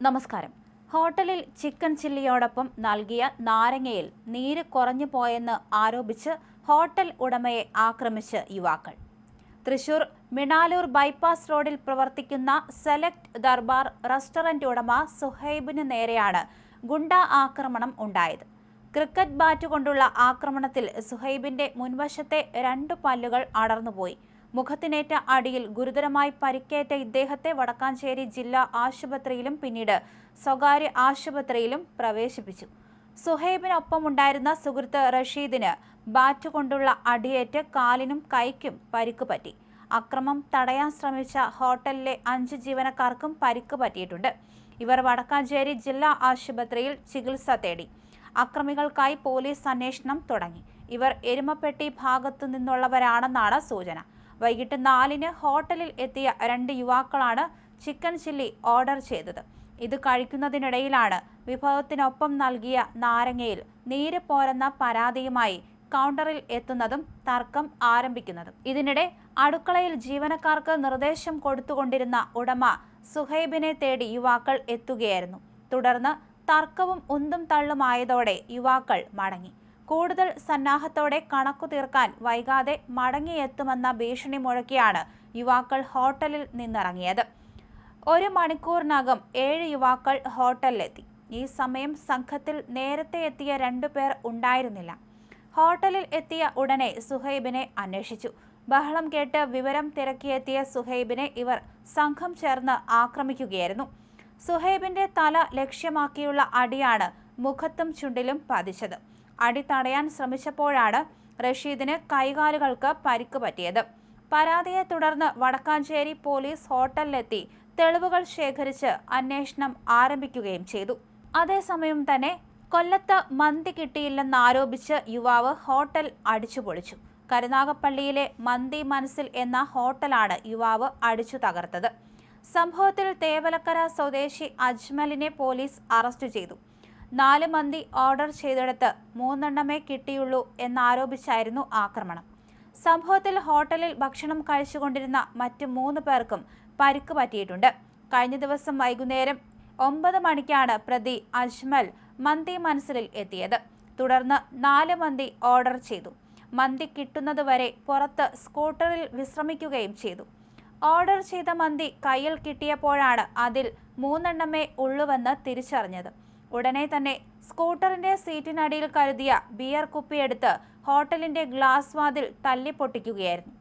നമസ്കാരം. ഹോട്ടലിൽ ചിക്കൻ ചില്ലിയോടൊപ്പം നൽകിയ നാരങ്ങയിൽ നീര് കുറഞ്ഞു പോയെന്ന് ആരോപിച്ച് ഹോട്ടൽ ഉടമയെ ആക്രമിച്ച് യുവാക്കൾ. തൃശൂർ മിണാലൂർ ബൈപ്പാസ് റോഡിൽ പ്രവർത്തിക്കുന്ന സെലക്ട് ദർബാർ റെസ്റ്റോറന്റ് ഉടമ സുഹൈബിന് നേരെയാണ് ഗുണ്ട ആക്രമണം ഉണ്ടായത്. ക്രിക്കറ്റ് ബാറ്റ് കൊണ്ടുള്ള ആക്രമണത്തിൽ സുഹൈബിന്റെ മുൻവശത്തെ 2 പല്ലുകൾ അടർന്നുപോയി. മുഖത്തിനേറ്റ അടിയിൽ ഗുരുതരമായി പരിക്കേറ്റ ഇദ്ദേഹത്തെ വടക്കാഞ്ചേരി ജില്ലാ ആശുപത്രിയിലും പിന്നീട് സ്വകാര്യ ആശുപത്രിയിലും പ്രവേശിപ്പിച്ചു. സുഹൈബിനൊപ്പമുണ്ടായിരുന്ന സുഹൃത്ത് റഷീദിന് ബാറ്റ് കൊണ്ടുള്ള അടിയേറ്റ് കാലിനും കൈക്കും പരിക്ക് പറ്റി. അക്രമം തടയാൻ ശ്രമിച്ച ഹോട്ടലിലെ 5 ജീവനക്കാർക്കും പരിക്ക് പറ്റിയിട്ടുണ്ട്. ഇവർ വടക്കാഞ്ചേരി ജില്ലാ ആശുപത്രിയിൽ ചികിത്സ തേടി. അക്രമികൾക്കായി പോലീസ് അന്വേഷണം തുടങ്ങി. ഇവർ എരുമപ്പെട്ടി ഭാഗത്തു നിന്നുള്ളവരാണെന്നാണ് സൂചന. വൈകിട്ട് 4-ന് ഹോട്ടലിൽ എത്തിയ 2 യുവാക്കളാണ് ചിക്കൻ ചില്ലി ഓർഡർ ചെയ്തത്. ഇത് കഴിക്കുന്നതിനിടയിലാണ് വിഭവത്തിനൊപ്പം നൽകിയ നാരങ്ങയിൽ നീര് പോരെന്ന പരാതിയുമായി കൗണ്ടറിൽ എത്തുന്നതും തർക്കം ആരംഭിക്കുന്നതും. ഇതിനിടെ അടുക്കളയിൽ ജീവനക്കാർക്ക് നിർദ്ദേശം കൊടുത്തുകൊണ്ടിരുന്ന ഉടമ സുഹൈബിനെ തേടി യുവാക്കൾ എത്തുകയായിരുന്നു. തുടർന്ന് തർക്കവും ഉന്തും തള്ളുമായതോടെ യുവാക്കൾ മടങ്ങി. കൂടുതൽ സന്നാഹത്തോടെ കണക്കു തീർക്കാൻ വൈകാതെ മടങ്ങിയെത്തുമെന്ന ഭീഷണി മുഴക്കിയാണ് യുവാക്കൾ ഹോട്ടലിൽ നിന്നിറങ്ങിയത്. 1 മണിക്കൂറിനകം 7 യുവാക്കൾ ഹോട്ടലിലെത്തി. ഈ സമയം സംഘത്തിൽ നേരത്തെ എത്തിയ 2 പേർ ഉണ്ടായിരുന്നില്ല. ഹോട്ടലിൽ എത്തിയ ഉടനെ സുഹൈബിനെ അന്വേഷിച്ചു. ബഹളം കേട്ട് വിവരം തിരക്കിയെത്തിയ സുഹൈബിനെ ഇവർ സംഘം ചേർന്ന് ആക്രമിക്കുകയായിരുന്നു. സുഹൈബിന്റെ തല ലക്ഷ്യമാക്കിയുള്ള അടിയാണ് മുഖത്തും ചുണ്ടിലും പതിച്ചത്. അടി തടയാൻ ശ്രമിച്ചപ്പോഴാണ് റഷീദിന് കൈകാലുകൾക്ക് പരിക്ക് പറ്റിയത്. പരാതിയെ തുടർന്ന് വടക്കാഞ്ചേരി പോലീസ് ഹോട്ടലിലെത്തി തെളിവുകൾ ശേഖരിച്ച് അന്വേഷണം ആരംഭിക്കുകയും ചെയ്തു. അതേസമയം തന്നെ കൊല്ലത്ത് മന്തി കിട്ടിയില്ലെന്നാരോപിച്ച് യുവാവ് ഹോട്ടൽ അടിച്ചുപൊളിച്ചു. കരുനാഗപ്പള്ളിയിലെ മന്തി മനസ്സിൽ എന്ന ഹോട്ടലാണ് യുവാവ് അടിച്ചു തകർത്തത്. സംഭവത്തിൽ തേവലക്കര സ്വദേശി അജ്മലിനെ പോലീസ് അറസ്റ്റ് ചെയ്തു. 4 മന്തി ഓർഡർ ചെയ്തെടുത്ത് 3 എണ്ണമേ കിട്ടിയുള്ളൂ എന്നാരോപിച്ചായിരുന്നു ആക്രമണം. സംഭവത്തിൽ ഹോട്ടലിൽ ഭക്ഷണം കഴിച്ചുകൊണ്ടിരുന്ന മറ്റ് 3 പേർക്കും പരിക്ക് പറ്റിയിട്ടുണ്ട്. കഴിഞ്ഞ ദിവസം വൈകുന്നേരം 9 മണിക്കാണ് പ്രതി അജ്മൽ മന്തി മനസ്സിലിൽ എത്തിയത്. തുടർന്ന് 4 മന്തി ഓർഡർ ചെയ്തു. മന്തി കിട്ടുന്നതുവരെ പുറത്ത് സ്കൂട്ടറിൽ വിശ്രമിക്കുകയും ചെയ്തു. ഓർഡർ ചെയ്ത മന്തി കയ്യിൽ കിട്ടിയപ്പോഴാണ് അതിൽ 3 എണ്ണമേ ഉള്ളുവെന്ന് തിരിച്ചറിഞ്ഞത്. ഉടനെ തന്നെ സ്കൂട്ടറിന്റെ സീറ്റിനടിയിൽ കരുതിയ ബിയർ കുപ്പിയെടുത്ത് ഹോട്ടലിന്റെ ഗ്ലാസ് വാതിൽ തല്ലിപ്പൊട്ടിക്കുകയായിരുന്നു.